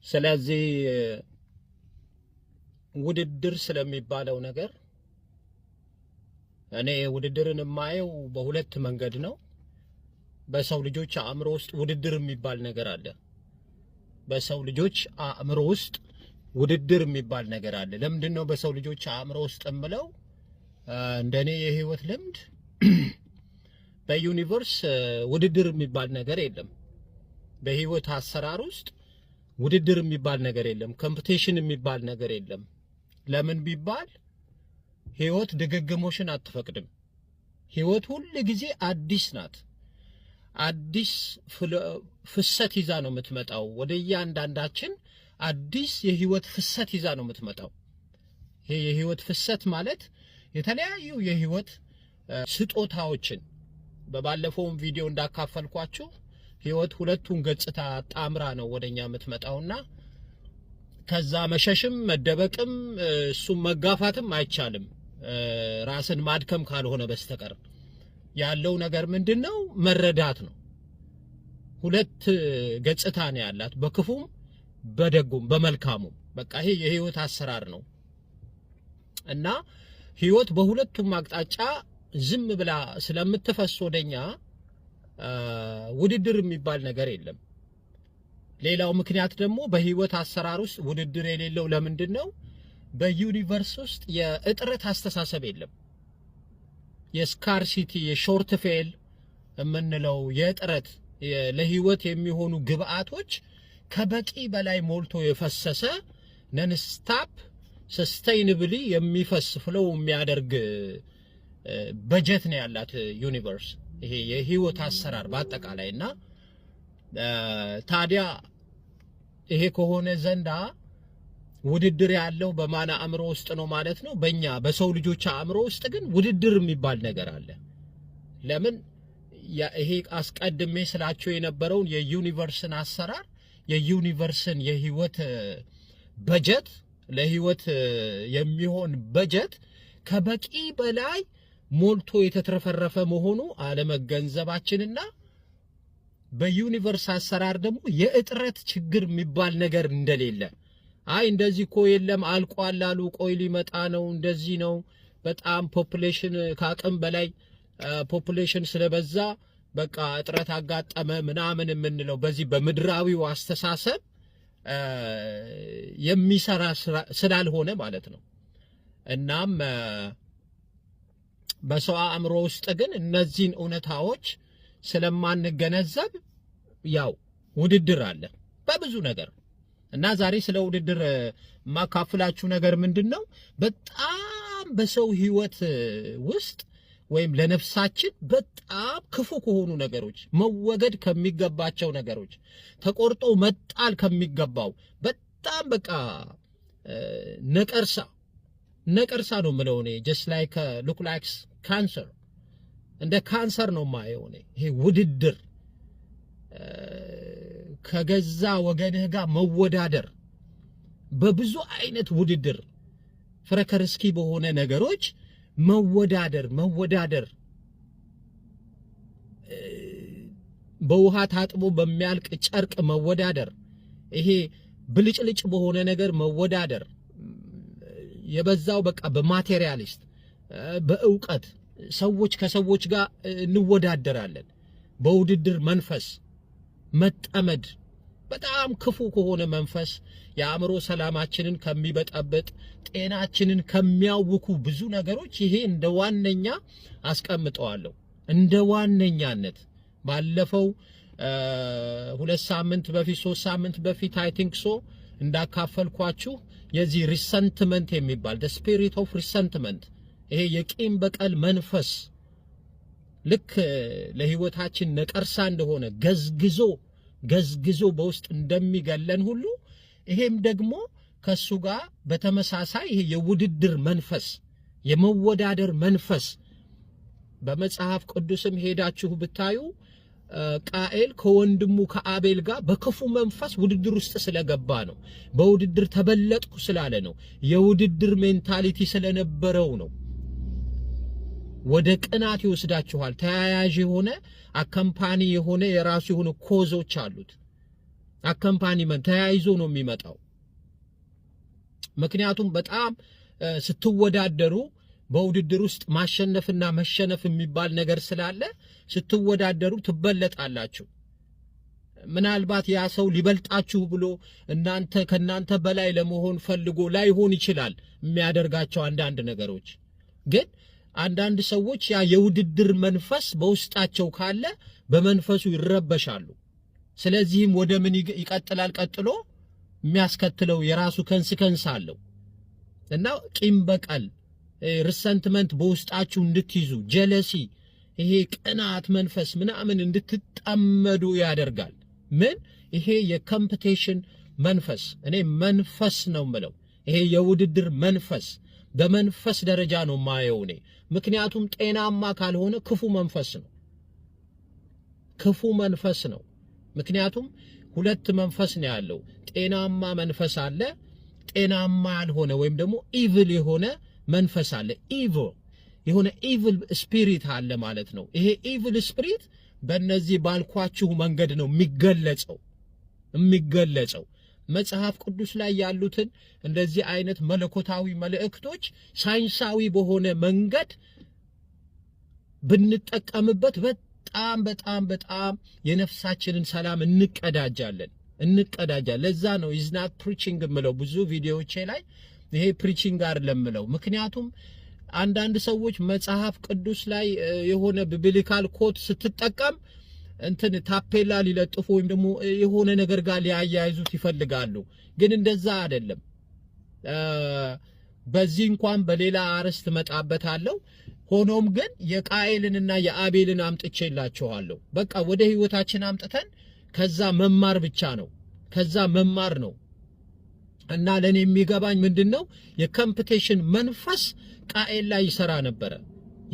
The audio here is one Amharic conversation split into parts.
ስለዚህ ውድድር ስለሚባለው ነገር እኔ ውድድርን የማየው በሁለት መንገድ ነው። በሰው ልጆች አእምሮ ውስጥ ውድድር የሚባል ነገር አለ። በሰው ልጆች አእምሮ ውስጥ ውድድር የሚባል ነገር አለ። ለምንድነው በሰው ልጆች አእምሮ ውስጥ እምለው? እንደኔ የህይወት ልምድ በዩኒቨርስ ውድድር የሚባል ነገር የለም። በህይወት አሰራር ውስጥ ውድድር የሚባል ነገር የለም። ኮምፒቲሽን የሚባል ነገር የለም። ለምን ቢባል ህይወት ድግግሞሽን አትፈቅድም። ህይወት ሁሉ ጊዜ አዲስ ናት። አዲስ ፍሰት ይዛ ነው የምትመጣው። ወደ እያንዳንዳችን አዲስ የህይወት ፍሰት ይዛ ነው የምትመጣው። ይሄ የህይወት ፍሰት ማለት የተለያዩ የህይወት ስጦታዎችን በባለፈውም ቪዲዮ እንዳካፈልኳችሁ ህይወት ሁለቱን ገጽታ ጣምራ ነው ወደኛ የምትመጣውና ከዛ መሸሽም መደበቅም እሱም መጋፋትም አይቻልም ራስን ማድከም ካልሆነ በስተቀር ያለው ነገር ምንድነው? መረዳት ነው። ሁለት ገጽታ ነው ያላት፣ በክፉም በደጉም በመልካሙም። በቃ ይሄ የህይወት አሰራር ነው እና ህይወት በሁለቱም አቅጣጫ ዝም ብላ ስለምትፈስ ወደኛ ውድድር የሚባል ነገር የለም። ሌላው ምክንያት ደግሞ በህይወት አሰራር ውስጥ ውድድር የሌለው ለምንድነው? በዩኒቨርስ ውስጥ የእጥረት አስተሳሰብ የለም። የስካርሲቲ የሾርት ፌል የምንለው የእጥረት ለህይወት የሚሆኑ ግብአቶች ከበቂ በላይ ሞልቶ የፈሰሰ ነን ስታፕ ሰስቴይነብሊ የሚፈስ ፍለው የሚያደርግ በጀት ነው ያላት ዩኒቨርስ። ይሄ የህይወት አሰራር በአጠቃላይና ታዲያ ይሄ ከሆነ ዘንዳ ውድድር ያለው በማን አእምሮ ውስጥ ነው ማለት ነው? በእኛ በሰው ልጆች አእምሮ ውስጥ ግን ውድድር የሚባል ነገር አለ። ለምን? ይሄ አስቀድሜ ስላቸው የነበረውን የዩኒቨርስን አሰራር የዩኒቨርስን የህይወት በጀት ለህይወት የሚሆን በጀት ከበቂ በላይ ሞልቶ የተትረፈረፈ መሆኑ አለመገንዘባችንና በዩኒቨርስ አሰራር ደግሞ የእጥረት ችግር የሚባል ነገር እንደሌለ አይ እንደዚህ እኮ የለም አልቋል አሉ፣ ቆይ ሊመጣ ነው፣ እንደዚህ ነው፣ በጣም ፖፑሌሽን ከአቅም በላይ ፖፑሌሽን ስለበዛ በቃ እጥረት አጋጠመ ምናምን የምንለው በዚህ በምድራዊው አስተሳሰብ የሚሰራ ስላልሆነ ማለት ነው። እናም በሰው አእምሮ ውስጥ ግን እነዚህን እውነታዎች ስለማንገነዘብ ያው ውድድር አለ በብዙ ነገር እና ዛሬ ስለ ውድድር ማካፍላችሁ ነገር ምንድነው? በጣም በሰው ህይወት ውስጥ ወይም ለነፍሳችን በጣም ክፉ ከሆኑ ነገሮች መወገድ ከሚገባቸው ነገሮች ተቆርጦ መጣል ከሚገባው በጣም በቃ ነቀርሳ ነው የምለው እኔ just like look like cancer እንደ ካንሰር ነው ማየው እኔ። ይሄ ውድድር ከገዛ ወገንህ ጋር መወዳደር፣ በብዙ አይነት ውድድር ፍረከርስኪ በሆነ ነገሮች መወዳደር በውሃ ታጥቦ በሚያልቅ ጨርቅ መወዳደር፣ ይሄ ብልጭልጭ በሆነ ነገር መወዳደር፣ የበዛው በቃ በማቴሪያሊስት በእውቀት ሰዎች ከሰዎች ጋር እንወዳደራለን። በውድድር መንፈስ መጠመድ በጣም ክፉ ከሆነ መንፈስ የአእምሮ ሰላማችንን ከሚበጠብጥ ጤናችንን ከሚያውኩ ብዙ ነገሮች ይሄ እንደ ዋነኛ አስቀምጠዋለሁ። እንደ ዋነኛነት ባለፈው 2 ሳምንት በፊት 3 ሳምንት በፊት አይ ቲንክ ሶ እንዳካፈልኳችሁ የዚህ ሪሰንትመንት የሚባል the spirit of resentment ይሄ የቂም በቀል መንፈስ ልክ ለህይወታችን ነቀርሳ እንደሆነ ገዝግዞ በውስጥ እንደሚገለን ሁሉ ይሄም ደግሞ ከሱ ጋር በተመሳሳይ ይሄ የውድድር መንፈስ የመወዳደር መንፈስ በመጽሐፍ ቅዱስም ሄዳችሁ ብታዩ ቃኤል ከወንድሙ ከአቤል ጋር በክፉ መንፈስ ውድድር ውስጥ ስለገባ ነው። በውድድር ተበለጥኩ ስላለ ነው። የውድድር ሜንታሊቲ ስለነበረው ነው። ወደ ቅናት ይወስዳችኋል። ተያያዥ የሆነ አካምፓኒ የሆነ የራሱ የሆነ ኮዞች አሉት። አካምፓኒመንት ተያይዞ ነው የሚመጣው። ምክንያቱም በጣም ስትወዳደሩ በውድድር ውስጥ ማሸነፍና መሸነፍ የሚባል ነገር ስላለ ስትወዳደሩ ትበለጣላችሁ። ምናልባት ያ ሰው ሊበልጣችሁ ብሎ ከናንተ በላይ ለመሆን ፈልጎ ላይሆን ይችላል የሚያደርጋቸው አንዳንድ ነገሮች። ግን አንዳንድ ሰዎች ያ የውድድር መንፈስ በውስጣቸው ካለ በመንፈሱ ይረበሻሉ። ስለዚህም ወደ ምን ይቀጥላል? ቀጥሎ የሚያስከትለው የራሱ ከንስ አለው እና ቂም በቀል ሪሰንትመንት በውስጣችሁ እንድትይዙ ጀለሲ፣ ይሄ ቅናት መንፈስ ምናምን እንድትጣመዱ ያደርጋል። ምን ይሄ የኮምፒቲሽን መንፈስ፣ እኔ መንፈስ ነው የምለው፣ ይሄ የውድድር መንፈስ በመንፈስ ደረጃ ነው ማየው እኔ። ምክንያቱም ጤናማ ካልሆነ ክፉ መንፈስ ነው፣ ክፉ መንፈስ ነው። ምክንያቱም ሁለት መንፈስ ነው ያለው። ጤናማ መንፈስ አለ፣ ጤናማ ያልሆነ ወይም ደግሞ ኢቪል የሆነ መንፈስ አለ። የሆነ ኢቪል ስፒሪት አለ ማለት ነው። ይሄ ኢቪል ስፒሪት በእነዚህ ባልኳችሁ መንገድ ነው የሚገለጸው። መጽሐፍ ቅዱስ ላይ ያሉትን እንደዚህ አይነት መለኮታዊ መልእክቶች ሳይንሳዊ በሆነ መንገድ ብንጠቀምበት በጣም በጣም በጣም የነፍሳችንን ሰላም እንቀዳጃለን። ለዛ ነው ኢዝ ናት ፕሪቺንግ የምለው ብዙ ቪዲዮዎቼ ላይ ይሄ ፕሪቺንግ አይደለም የምለው። ምክንያቱም አንዳንድ ሰዎች መጽሐፍ ቅዱስ ላይ የሆነ ቢብሊካል ኮት ስትጠቀም ታፔላ ሊለጥፉ ወይም ደግሞ የሆነ ነገር ጋር ሊያያይዙት ይፈልጋሉ። ግን እንደዛ አይደለም። በዚህ እንኳን በሌላ አርዕስት መጣበታለሁ። ሆኖም ግን የቃኤልንና የአቤልን አምጥቼላችኋለሁ። በቃ ወደ ህይወታችን አምጥተን ከዛ መማር ብቻ ነው፣ ከዛ መማር ነው። እና ለኔ የሚገባኝ ምንድነው የኮምፒቲሽን መንፈስ ቃኤል ላይ ይሰራ ነበረ።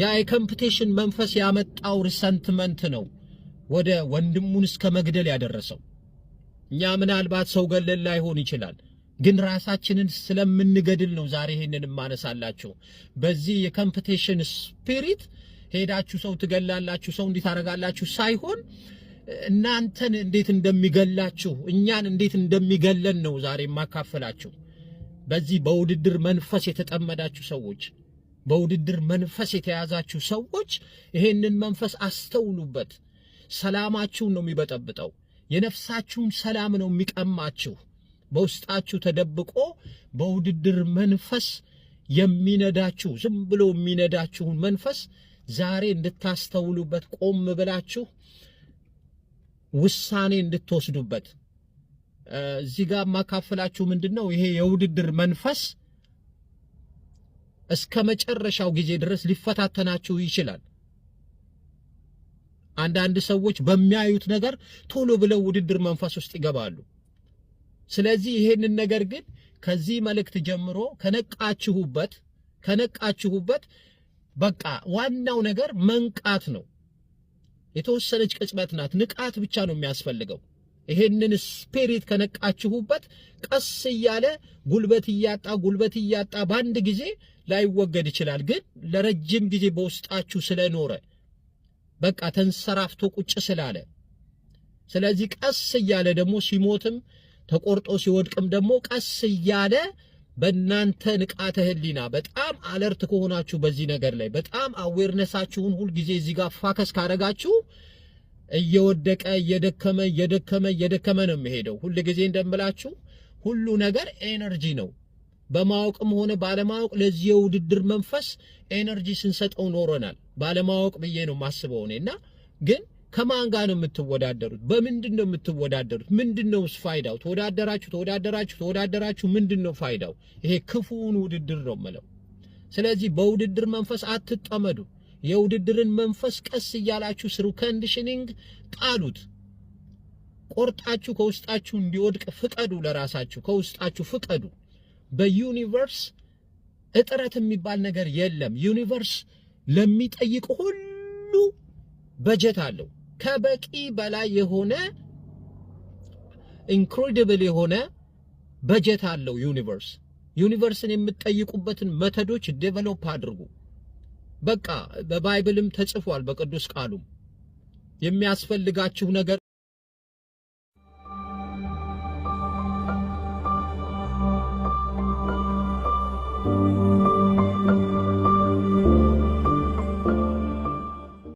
ያ የኮምፒቲሽን መንፈስ ያመጣው ሪሰንትመንት ነው ወደ ወንድሙን እስከ መግደል ያደረሰው። እኛ ምናልባት ሰው ገለል ላይሆን ይችላል፣ ግን ራሳችንን ስለምንገድል ነው ዛሬ ይሄንን ማነሳላችሁ። በዚህ የኮምፒቲሽን ስፒሪት ሄዳችሁ ሰው ትገላላችሁ፣ ሰው እንዲታረጋላችሁ ሳይሆን እናንተን እንዴት እንደሚገላችሁ እኛን እንዴት እንደሚገለን ነው ዛሬ ማካፈላችሁ። በዚህ በውድድር መንፈስ የተጠመዳችሁ ሰዎች፣ በውድድር መንፈስ የተያዛችሁ ሰዎች ይሄንን መንፈስ አስተውሉበት። ሰላማችሁን ነው የሚበጠብጠው፣ የነፍሳችሁን ሰላም ነው የሚቀማችሁ። በውስጣችሁ ተደብቆ በውድድር መንፈስ የሚነዳችሁ ዝም ብሎ የሚነዳችሁን መንፈስ ዛሬ እንድታስተውሉበት፣ ቆም ብላችሁ ውሳኔ እንድትወስዱበት። እዚህ ጋር ማካፈላችሁ ምንድነው ይሄ የውድድር መንፈስ እስከ መጨረሻው ጊዜ ድረስ ሊፈታተናችሁ ይችላል። አንዳንድ ሰዎች በሚያዩት ነገር ቶሎ ብለው ውድድር መንፈስ ውስጥ ይገባሉ። ስለዚህ ይሄንን ነገር ግን ከዚህ መልእክት ጀምሮ ከነቃችሁበት በቃ ዋናው ነገር መንቃት ነው። የተወሰነች ቅጽበት ናት፣ ንቃት ብቻ ነው የሚያስፈልገው። ይሄንን ስፒሪት ከነቃችሁበት ቀስ እያለ ጉልበት እያጣ በአንድ ጊዜ ላይወገድ ይችላል። ግን ለረጅም ጊዜ በውስጣችሁ ስለኖረ በቃ ተንሰራፍቶ ቁጭ ስላለ፣ ስለዚህ ቀስ እያለ ደግሞ ሲሞትም ተቆርጦ ሲወድቅም ደግሞ ቀስ እያለ በእናንተ ንቃተ ህሊና በጣም አለርት ከሆናችሁ በዚህ ነገር ላይ በጣም አዌርነሳችሁን ሁሉ ጊዜ እዚህ ጋር ፋከስ ካረጋችሁ እየወደቀ እየደከመ ነው የሚሄደው። ሁሉ ጊዜ እንደምላችሁ ሁሉ ነገር ኤነርጂ ነው። በማወቅም ሆነ ባለማወቅ ለዚህ የውድድር መንፈስ ኤነርጂ ስንሰጠው ኖረናል። ባለማወቅ ብዬ ነው ማስበው እኔና። ግን ከማን ጋር ነው የምትወዳደሩት? በምንድን ነው የምትወዳደሩት? ምንድነው ፋይዳው? ተወዳደራችሁ ምንድነው ፋይዳው? ይሄ ክፉውን ውድድር ነው ማለት። ስለዚህ በውድድር መንፈስ አትጠመዱ። የውድድርን መንፈስ ቀስ እያላችሁ ስሩ ኮንዲሽኒንግ ጣሉት። ቆርጣችሁ ከውስጣችሁ እንዲወድቅ ፍቀዱ። ለራሳችሁ ከውስጣችሁ ፍቀዱ። በዩኒቨርስ እጥረት የሚባል ነገር የለም። ዩኒቨርስ ለሚጠይቅ ሁሉ በጀት አለው። ከበቂ በላይ የሆነ ኢንክሬዲብል የሆነ በጀት አለው ዩኒቨርስ። ዩኒቨርስን የምትጠይቁበትን መተዶች ዴቨሎፕ አድርጉ። በቃ በባይብልም ተጽፏል፣ በቅዱስ ቃሉም የሚያስፈልጋችሁ ነገር